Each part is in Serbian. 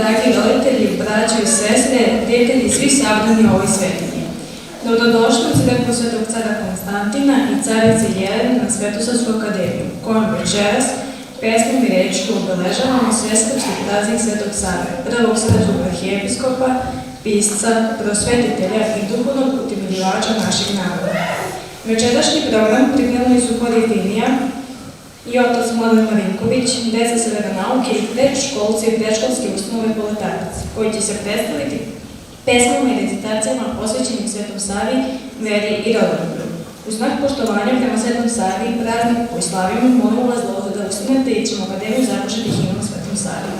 dragi roditelji, braćo i sestre, prijatelji i svi sabrani u ovoj svetinji. Dobrodošli u crkvu Svetog cara Konstantina i carice Jelene na Svetosarsku akademiju, kojom večeras pesmom i rečju obeležavamo svesrpski praznik Svetog Save, prvog srpskog arhijepiskopa, pisca, prosvetitelja i duhovnog utemeljivača našeg naroda. Večerašnji program pripremili su hor Efinija i otac Mladen Marinković, deca sa veronauke i predškolci i predškolske ustanove Poletarac, koji će se predstaviti pesmama i recitacijama posvećenim Svetom Savi, veri i rodoljublju. U znak poštovanja prema Svetom Savi i praznik koji slavimo, molimo vas da ustanete i ćemo akademiju započeti himnom Svetom Savi.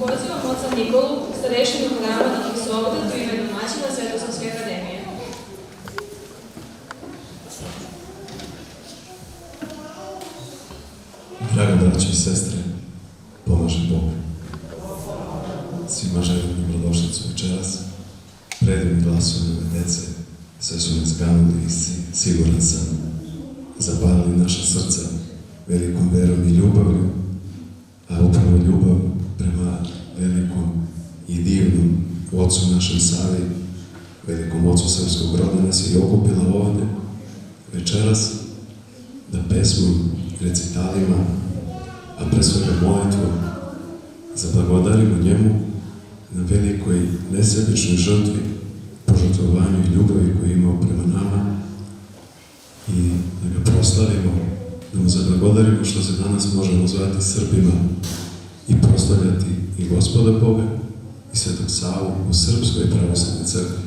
Pozivam oca Nikolu, starešinu hrama da nam se obrati u ime domaćina Svetosavske akademije. Draga braće i sestre, pomaže Bog. Svima želim dobrodošlicu večeras. Predivni glasovi ove dece, sve su nas ganuli i siguran sam zapalili naša srca velikom verom i ljubavlju, a upravo ljubav prema velikom i divnom Ocu našem Savi, velikom Ocu srpskog roda nas je okupila ovde večeras da pesmom, recitalima, a pre svega molitvom zablagodarimo njemu na velikoj nesebičnoj žrtvi, požrtvovanju i ljubavi koju je imao prema nama i da ga proslavimo, da mu zablagodarimo što se danas možemo zvati Srbima i proslavljati i Gospoda Boga i Svetog Savu u Srpskoj pravoslavnoj crkvi.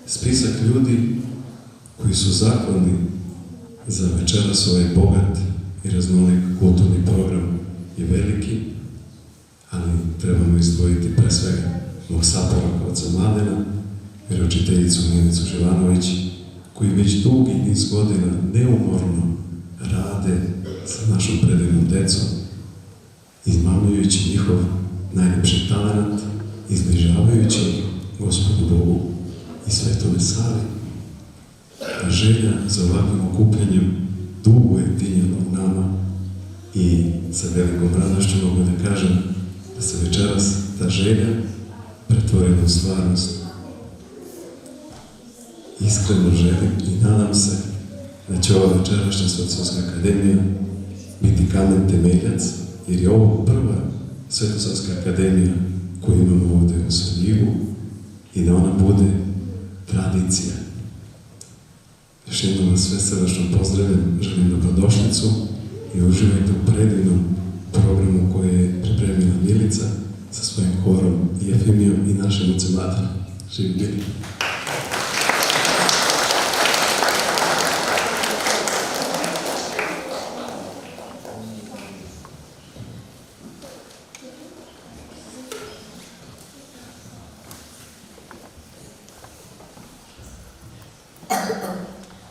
Spisak ljudi koji su zahvalni za večeras ovaj bogat i raznolik kulturni program je veliki, ali trebamo izdvojiti pre svega mog saporaka oca Mladena, vjeroučiteljicu Milicu Živanović, koji već dugi niz godina neumorno rade sa našom predivnom decom, izmamljujući njihov najljepši talent, izbližavajući ih Gospodu Bogu i Svetome Savi. A želja za ovakvim okupljanjem dugo je tinjala u nama i sa velikom radošću mogu da kažem da se večeras ta želja pretvorila u stvarnost. Iskreno želim i nadam se da će ova večerašnja Svetosavska akademija biti kamen temeljac, jer je ovo prva Svetosavska akademija koju imamo ovde u Svrljigu i da ona bude tradicija. Još jednom vas sve srdačno pozdravljam, želim dobrodošlicu i uživajte u predivnom programu koji je pripremila Milica sa svojim horom i Efimijom i našim ocem Mladenom. Živi bili!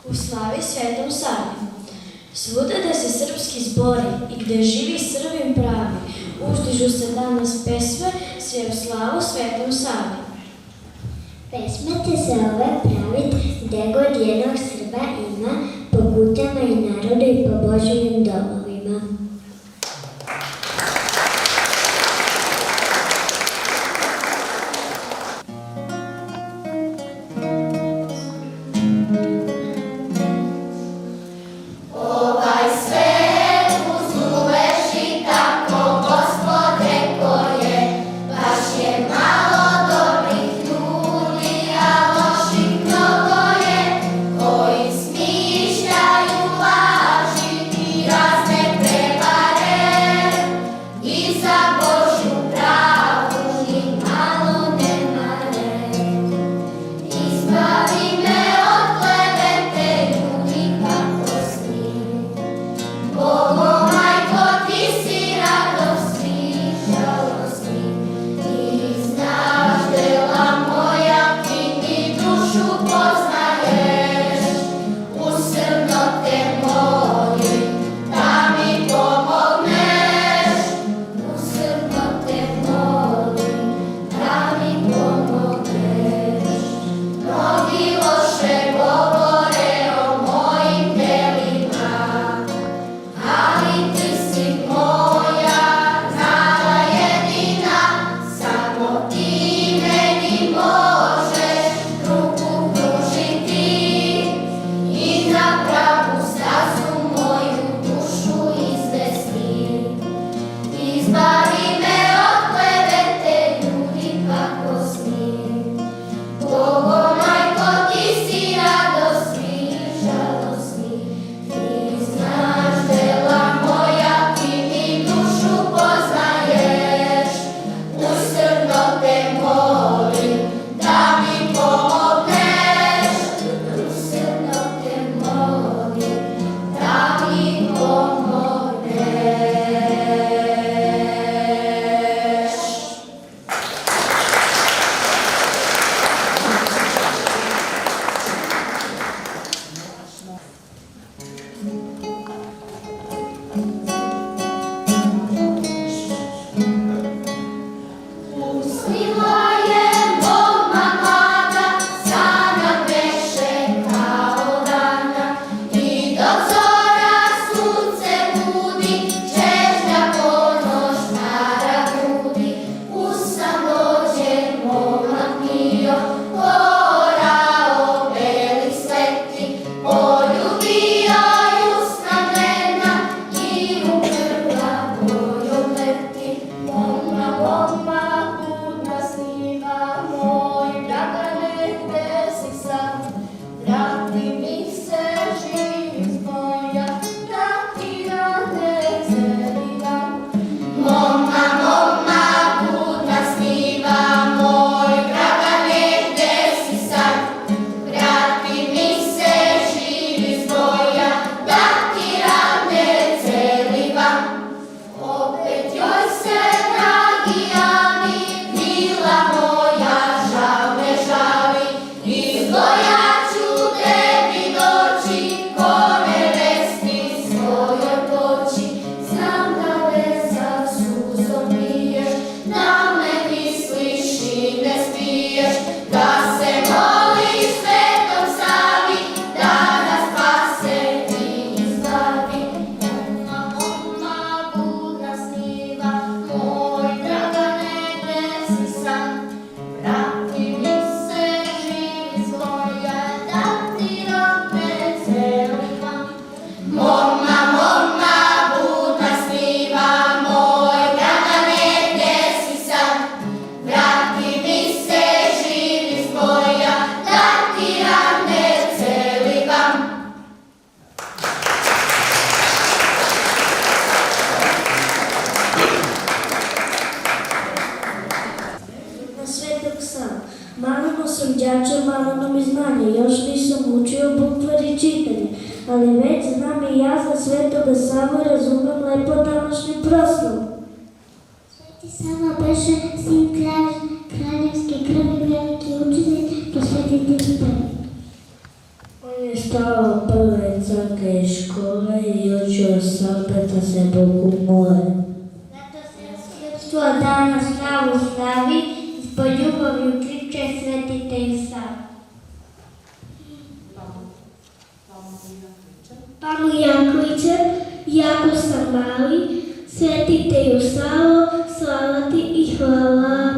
U slavi Svetom Savi, svuda da se srpski zbori i gde živi Srbin pravi, uzdižu se danas pesme sve u slavu Svetom Savi. Pesmete se ove pravit gde god jednog Srba ima, po putama i narodu i po Božjim domovima. Koji smišljaju laži i razne sam đača, malo nam je znanje, još nisam učio bukvar i čitanje, ali već znam i ja za Svetoga Savu razumem lepo današnju proslavu. Sveti Sava beše sin kraljevske krvi, veliki učitelj, posvetitelj prvi. On je stao prve crkve i škole i učio Salpeta se Bogu more. Zato se srpstvo danas slavu slavi, zbog ljubavi ukriče svetitelj Sava. Pamu Jankoviće, jako sam mali, svetitelju Savo, slava ti i hvala.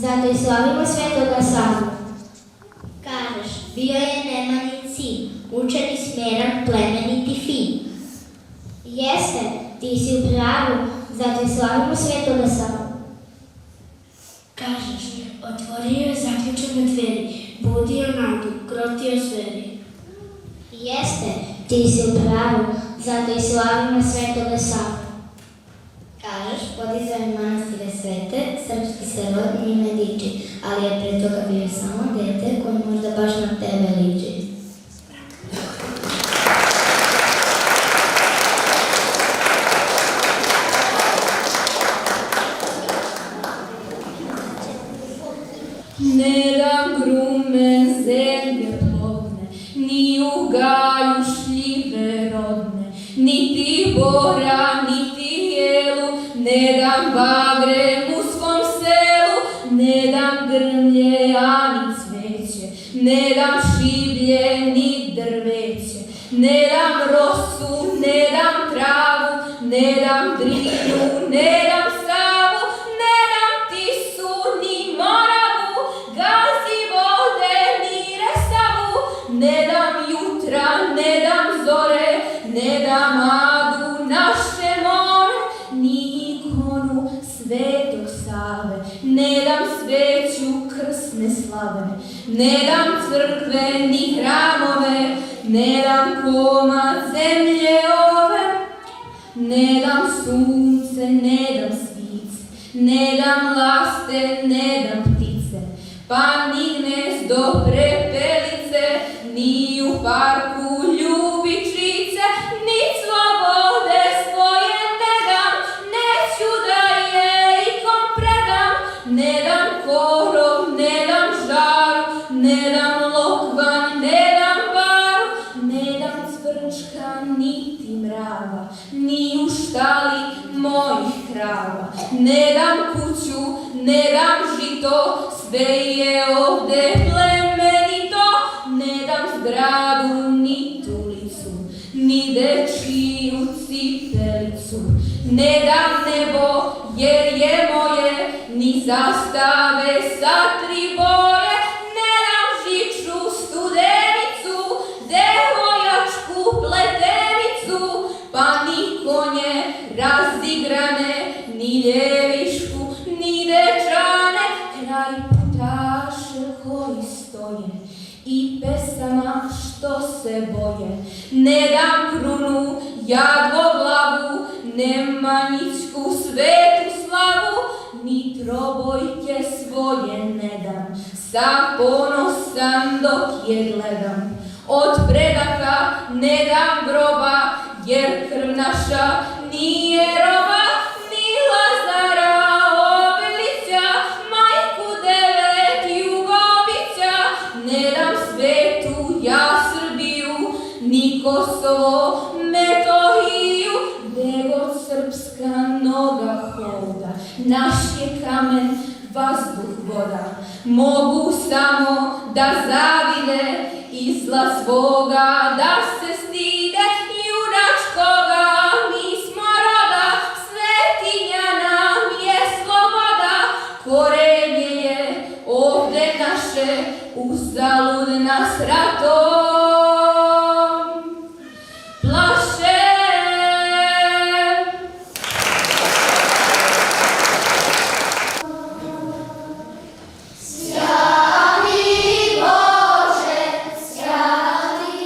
zato i slavimo Svetoga Savu. Kažeš, bio je Nemanjin sin, učen i smeran, plemenit i fin. Jeste, ti si u pravu, zato i slavimo Svetoga Savu. Kažeš, otvorio je zaključene dveri, budio nadu, krotio zveri. Jeste, ti si u pravu, zato i slavimo Svetoga Savu. Kažeš, podizao je manastire svete, srpski se rod njime diči, ali je pre toga bio samo dete koje možda baš na tebe liči. Ne dam grume zemlje plodne, ni u gaju šljive rodne, niti bora, niti jelu, ne dam bagrem u svom selu, ne dam grmlje, ani cveće, ne dam šiblje, ni drveće, ne dam rosu, ne dam travu, ne dam drinu, ne dam savu, ne dam tisu, ni moravu, gazi vode, ni resavu, ne dam jutra, gromadu naše more, ni ikonu Svetog Save, ne dam sveću krsne slave, ne dam crkve ni hramove, ne dam komad zemlje ove, ne dam sunce, ne dam svice, ne dam laste, ne dam ptice, pa ni gnezdo prepelice, ni u parku ljubičice, ni slobode svoje ne dam, neću da je ikom predam, ne dam korov, ne dam žaru, ne dam lokvan, ne dam baru, ne dam cvrčka, niti mrava, ni u štali mojih krava, ne dam kuću, ne dam žito, sve je ovde plemenito, ne dam zgradu, ni tulicu, ni dečiju cipelicu, ne dam nebo, jer je moje, ni zastave sa 3 boje, ne dam žiču studenicu, devojačku pletenicu, pa ni konje razigrane, ni ljevišku, ni dečane, kraj putaše koji stoje i pesama što se boje. Ne dam krunu, jadvoglavu, nemanjićku svetu slavu, ni trobojke svoje ne dam, sam ponosan dok je gledam. Od predaka ne dam groba, jer krv naša nije roba, ni Lazara Obilića, majku 9 Jugovića, ne dam svetu ja Srbiju, ni Kosovo, Metohiju, gde god srpska noga hoda, naš je kamen, vazduh, voda, mogu samo da zavide i zla svoga da se stide, junačkoga mi smo roda, svetinja nam je sloboda, korenje je ovde naše, uzalud nas ratom plaše. Svjati Bože, svjati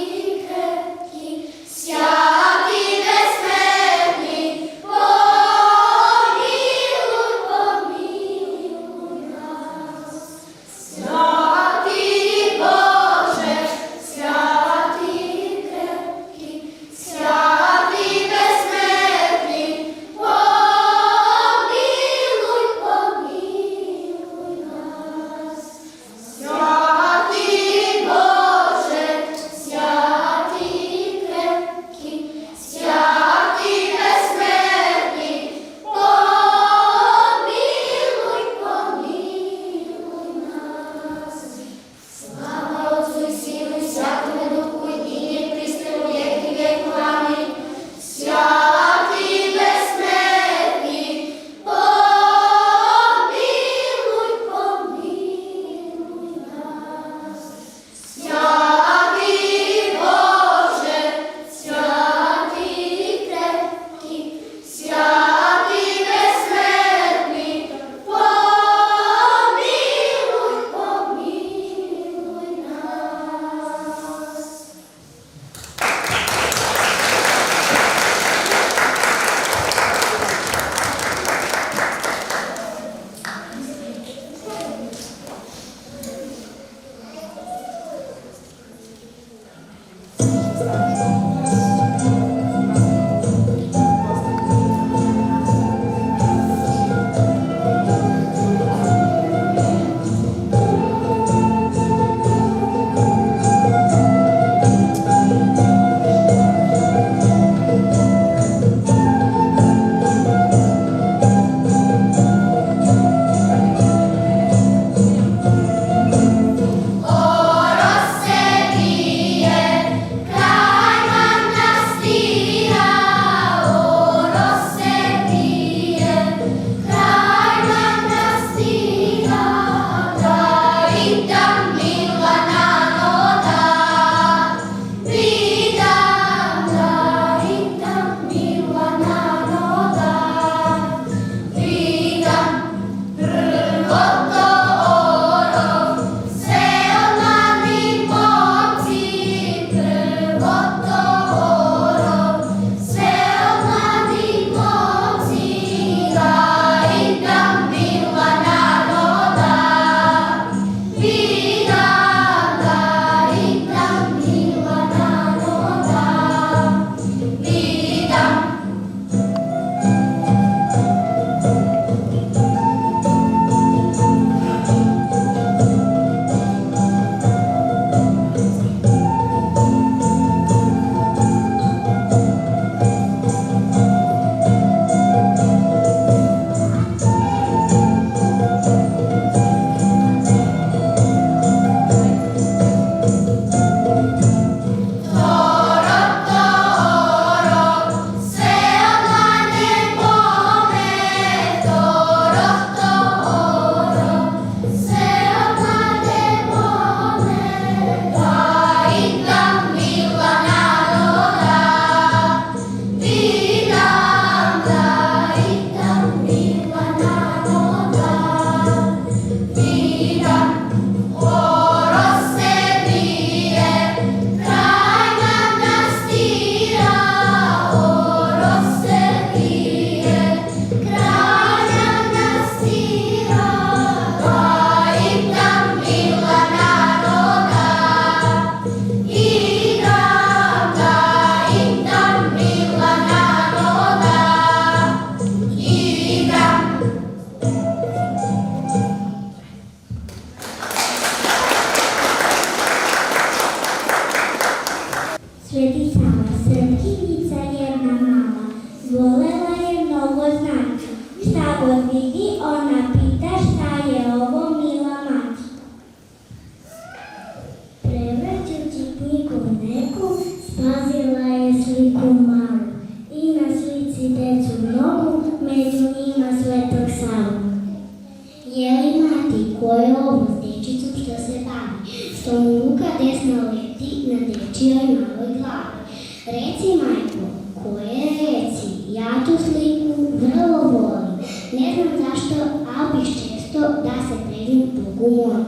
što mu ruka desna leti na dečijoj maloj glavi. Reci, majko, koje reci, ja tu sliku vrlo volim. Ne znam zašto, ali bih često da se predim Bogu molim.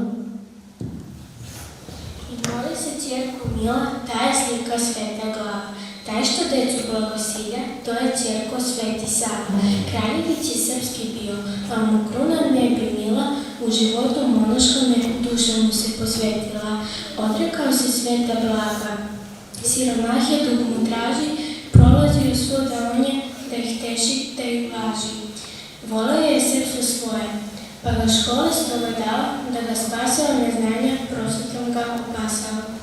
Moli se ćerko mila, ta je slika sveta glava. Taj što decu blagosilja, to je ćerko Sveti Sava. Kraljević je srpski bio, pa mu kruna ne bi mila, u životu monaškome duša mu se posvetila. Odrekao se sveta blaga, siromah je dug mu traži, prolazio svo davanje, da ih teši, da ih blaži. Voleo je srpstvo svoje, pa ga škole stoga dao, da ga spasao neznanja, prosvetom ga opasao.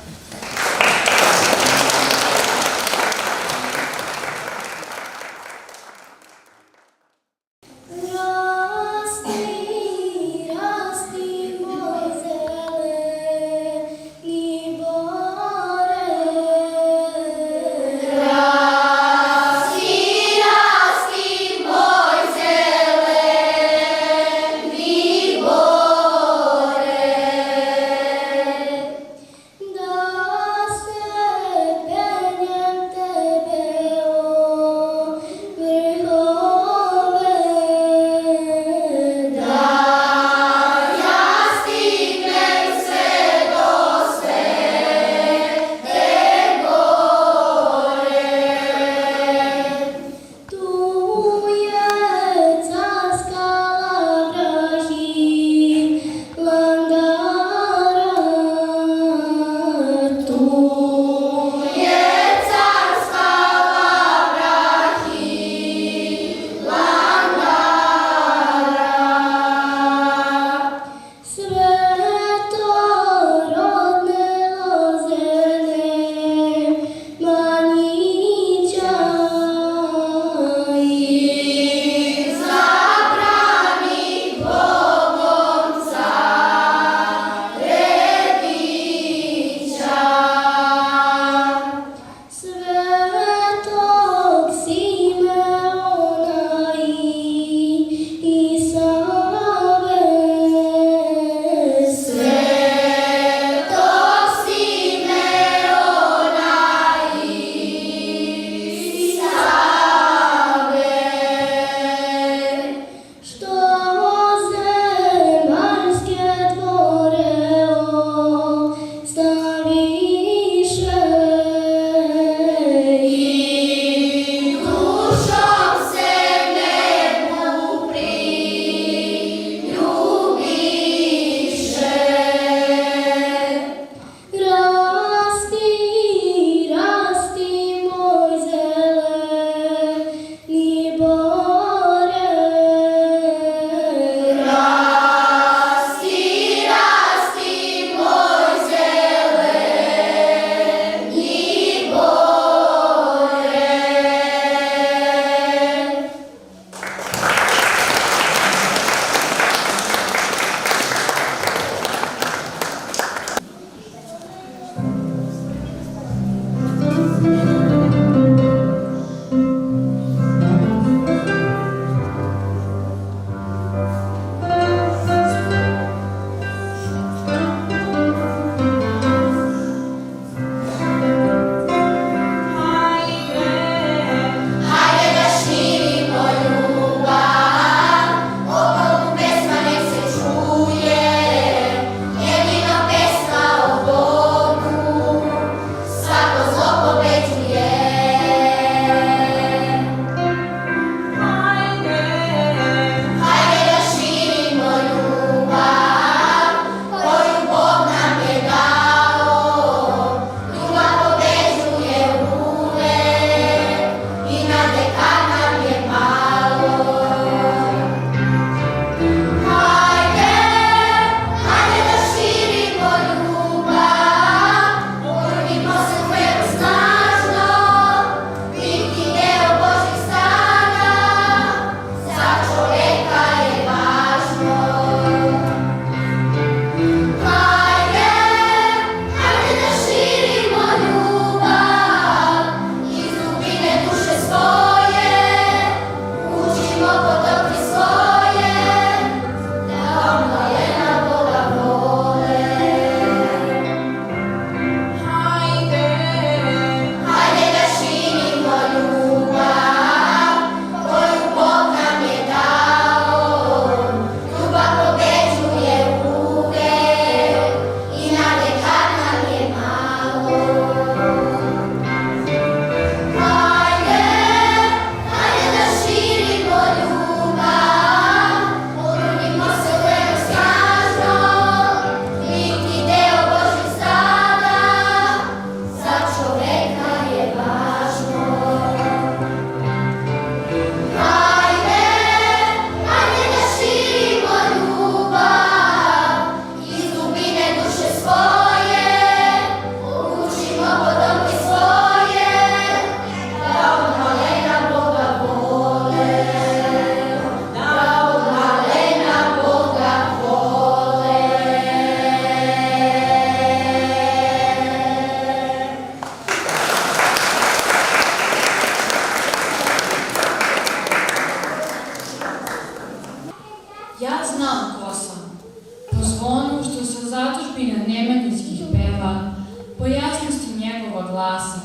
glasa.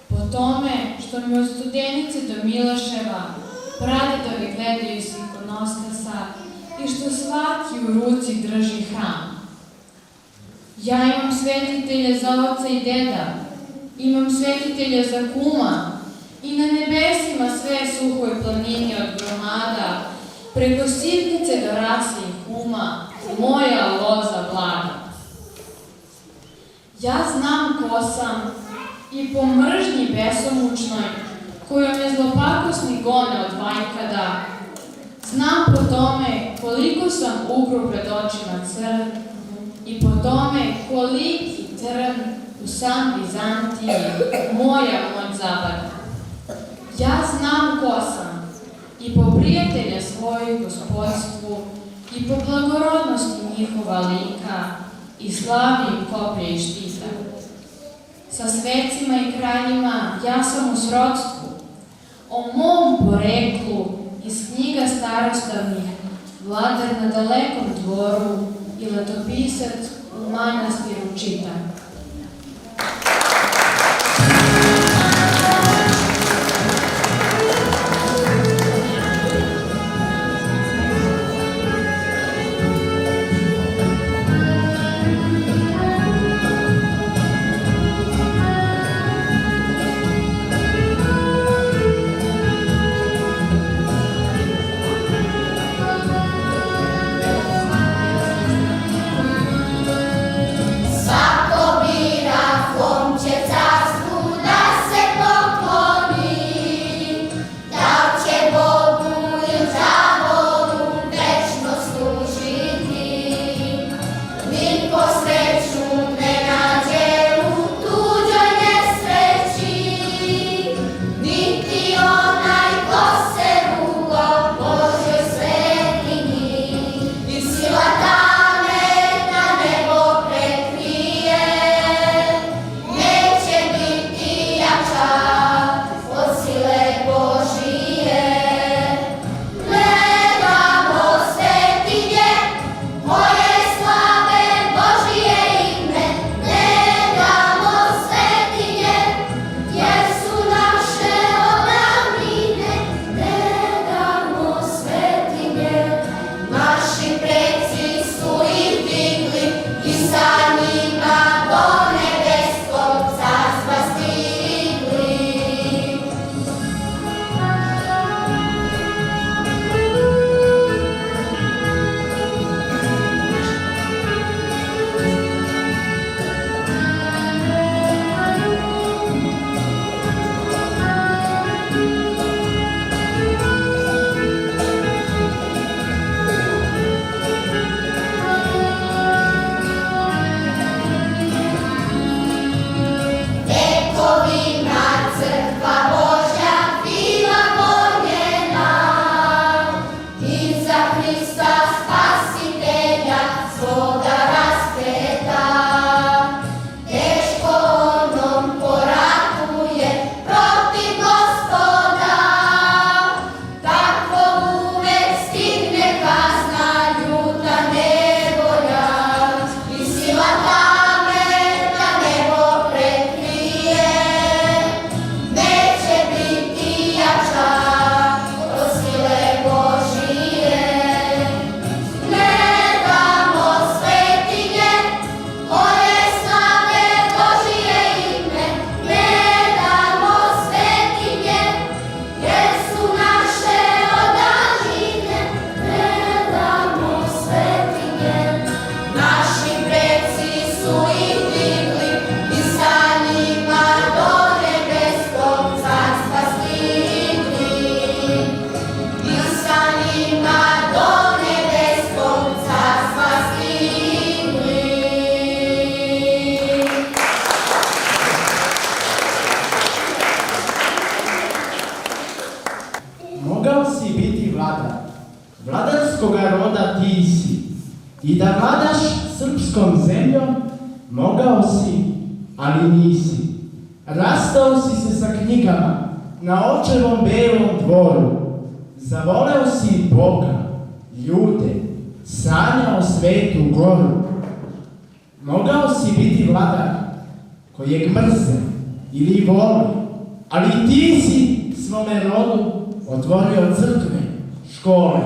Po tome što mi od Studenice do Miloševa pradedovi gledaju s ikonostasa i što svaki u ruci drži hram. Ja imam svetitelja za oca i deda, imam svetitelja za kuma i na nebesima sve suhoj planini od gromada, preko sitnice do rase i kuma, moja loza blaga. Ja znam ko sam i po mržnji besomučnoj, koju me zlopakosni gone od vajkada, znam po tome koliko sam ugru pred očima crn i po tome koliki trn u sam Vizantiji moja moć zabada. Ja znam ko sam i po prijatelja svoju gospodstvu i po blagorodnosti njihova lika i slavi koplje i štita. Sa svecima i kraljima ja sam u srodstvu, o mom poreklu iz knjiga starostavnih, vladar na dalekom dvoru i letopisac u manastiru čitam. vladarskoga roda ti si, i da vladaš srpskom zemljom mogao si, ali nisi. Rastao si se sa knjigama na očevom belom dvoru, zavoleo si Boga, ljude, sanjao svetu goru. Mogao si biti vladar, kojeg mrze ili voli, ali i ti si svome rodu otvorio crkve, škole.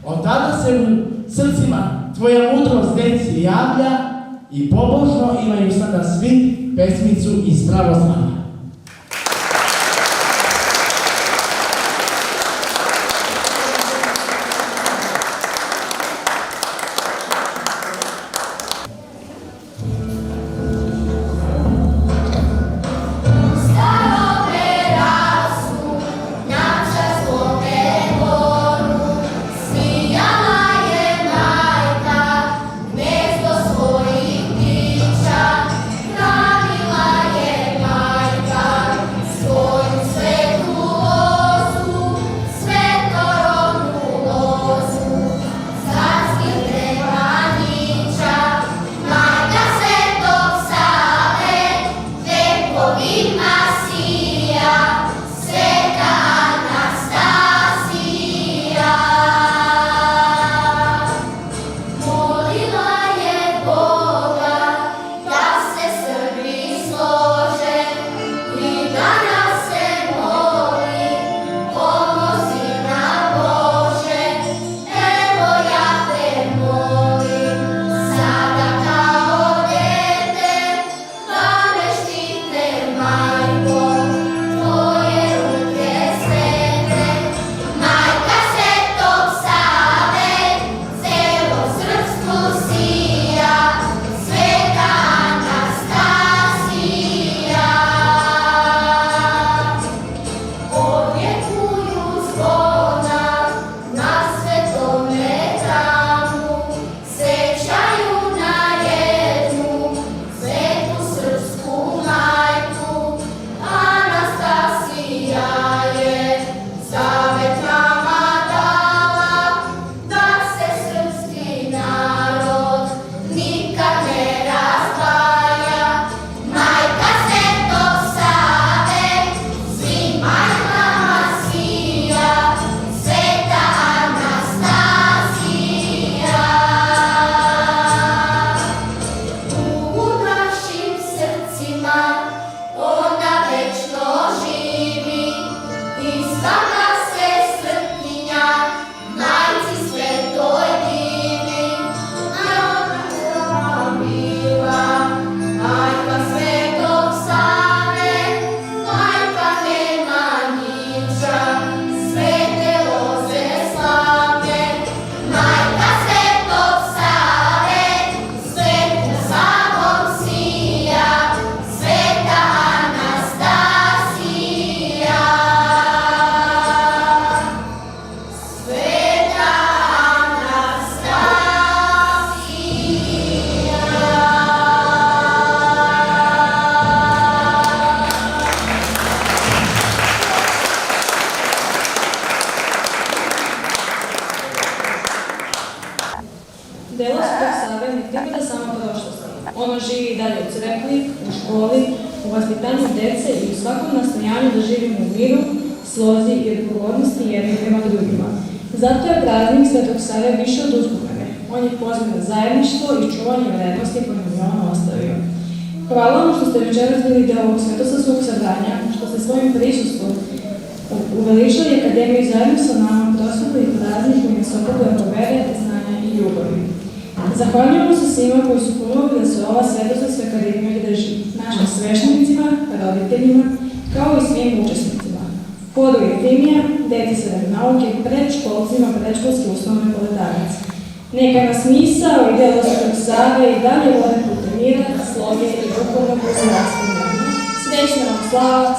Od tada se u srcima tvoja mudrost deci javlja i pobožno imaju sada svi pesmicu iz pravoslavlja. Delo Svetog Save ne pripada samo prošlosti. Ono živi i dalje u crkvi, u školi, u vaspitanju dece i u svakom nastojanju da živimo u miru, slozi i odgovornosti jedni prema drugima. Zato je praznik Svetog Save više od uspomene. On je poziv na zajedništvo i čuvanje vrednosti koje nam je on ostavio. Hvala vam što ste večeras bili deo ovog svetosavskog sabranja, što ste svojim prisustvom uveličili Akademiju zajedno sa nama prosvetili praznik koji nas okupuje oko vere, znanja i ljubavi. Zahvaljujemo se svima koji su pomogli da se ova svetosavska akademija drži, našim sveštenicima, roditeljima, kao i svim učesnicima. Horu Jeftimija, deci srednje nauke, predškolcima, predškolske ustanove Poletarac. Neka nas misao i delo Svetog Save i dalje vode putem mira, sloge i duhovnog uzrastinja. Srećna vam slava,